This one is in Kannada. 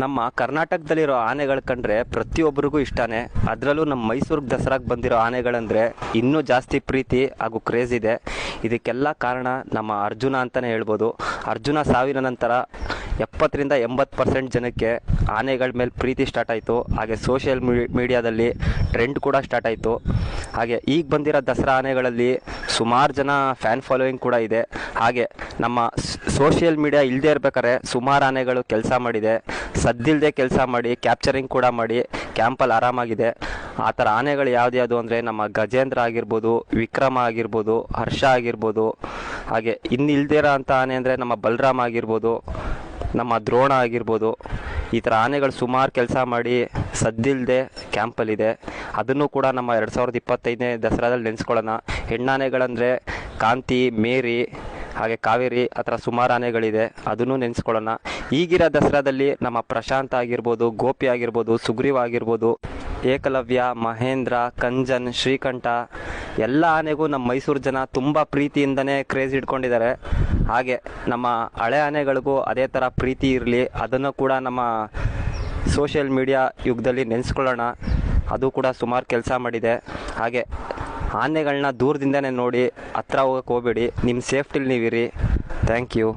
ನಮ್ಮ ಕರ್ನಾಟಕದಲ್ಲಿರೋ ಆನೆಗಳು ಕಂಡ್ರೆ ಪ್ರತಿಯೊಬ್ಬರಿಗೂ ಇಷ್ಟನೇ. ಅದರಲ್ಲೂ ನಮ್ಮ ಮೈಸೂರಿಗೆ ದಸರಾಗೆ ಬಂದಿರೋ ಆನೆಗಳಂದರೆ ಇನ್ನೂ ಜಾಸ್ತಿ ಪ್ರೀತಿ ಹಾಗೂ ಕ್ರೇಜ್ ಇದೆ. ಇದಕ್ಕೆಲ್ಲ ಕಾರಣ ನಮ್ಮ ಅರ್ಜುನ ಅಂತಲೇ ಹೇಳ್ಬೋದು. ಅರ್ಜುನ ಸಾವಿನ ನಂತರ 70-80% ಜನಕ್ಕೆ ಆನೆಗಳ ಮೇಲೆ ಪ್ರೀತಿ ಸ್ಟಾರ್ಟ್ ಆಯಿತು. ಹಾಗೆ ಸೋಷಿಯಲ್ ಮೀಡಿಯಾದಲ್ಲಿ ಟ್ರೆಂಡ್ ಕೂಡ ಸ್ಟಾರ್ಟ್ ಆಯಿತು. ಹಾಗೆ ಈಗ ಬಂದಿರೋ ದಸರಾ ಆನೆಗಳಲ್ಲಿ ಸುಮಾರು ಜನ ಫ್ಯಾನ್ ಫಾಲೋಯಿಂಗ್ ಕೂಡ ಇದೆ. ಹಾಗೆ ನಮ್ಮ ಸೋಷಿಯಲ್ ಮೀಡಿಯಾ ಇಲ್ಲದೆ ಇರ್ಬೇಕಾದ್ರೆ ಸುಮಾರು ಆನೆಗಳು ಕೆಲಸ ಮಾಡಿದೆ, ಸದ್ದಿಲ್ಲದೆ ಕೆಲಸ ಮಾಡಿ ಕ್ಯಾಪ್ಚರಿಂಗ್ ಕೂಡ ಮಾಡಿ ಕ್ಯಾಂಪಲ್ಲಿ ಆರಾಮಾಗಿದೆ. ಆ ಥರ ಆನೆಗಳು ಯಾವ್ದು ಅಂದರೆ ನಮ್ಮ ಗಜೇಂದ್ರ ಆಗಿರ್ಬೋದು, ವಿಕ್ರಮ ಆಗಿರ್ಬೋದು, ಹರ್ಷ ಆಗಿರ್ಬೋದು. ಹಾಗೆ ಇನ್ನು ಇಲ್ದಿರೋ ಅಂಥ ಆನೆ ಅಂದರೆ ನಮ್ಮ ಬಲರಾಮ ಆಗಿರ್ಬೋದು, ನಮ್ಮ ದ್ರೋಣ ಆಗಿರ್ಬೋದು. ಈ ಥರ ಆನೆಗಳು ಸುಮಾರು ಕೆಲಸ ಮಾಡಿ ಸದ್ದಿಲ್ಲದೆ ಕ್ಯಾಂಪಲ್ಲಿದೆ. ಅದನ್ನು ಕೂಡ ನಮ್ಮ 2025ನೇ ದಸರಾದಲ್ಲಿ ನೆನೆಸ್ಕೊಳ್ಳೋಣ. ಹೆಣ್ಣಾನೆಗಳಂದರೆ ಕಾಂತಿ, ಮೇರಿ, ಹಾಗೆ ಕಾವೇರಿ, ಆ ಥರ ಸುಮಾರು ಆನೆಗಳಿದೆ, ಅದನ್ನು ನೆನೆಸ್ಕೊಳ್ಳೋಣ. ಈಗಿರೋ ದಸರಾದಲ್ಲಿ ನಮ್ಮ ಪ್ರಶಾಂತ್ ಆಗಿರ್ಬೋದು, ಗೋಪಿ ಆಗಿರ್ಬೋದು, ಸುಗ್ರೀವ ಆಗಿರ್ಬೋದು, ಏಕಲವ್ಯ, ಮಹೇಂದ್ರ, ಕಂಜನ್, ಶ್ರೀಕಂಠ ಎಲ್ಲ ಆನೆಗೂ ನಮ್ಮ ಮೈಸೂರು ಜನ ತುಂಬ ಪ್ರೀತಿಯಿಂದನೇ ಕ್ರೇಜ್ ಇಟ್ಕೊಂಡಿದ್ದಾರೆ. ಹಾಗೆ ನಮ್ಮ ಹಳೆ ಆನೆಗಳಿಗೂ ಅದೇ ಥರ ಪ್ರೀತಿ ಇರಲಿ, ಅದನ್ನು ಕೂಡ ನಮ್ಮ ಸೋಷಿಯಲ್ ಮೀಡಿಯಾ ಯುಗದಲ್ಲಿ ನೆನೆಸ್ಕೊಳ್ಳೋಣ. ಅದು ಕೂಡ ಸುಮಾರು ಕೆಲಸ ಮಾಡಿದೆ. ಹಾಗೆ ಆನೆಗಳನ್ನ ದೂರದಿಂದನೇ ನೋಡಿ, ಹತ್ರ ಹೋಗೋಕ್ಕೆ ಹೋಗಬೇಡಿ. ನಿಮ್ಮ ಸೇಫ್ಟಿಲಿ ನೀವಿರಿ. Thank you.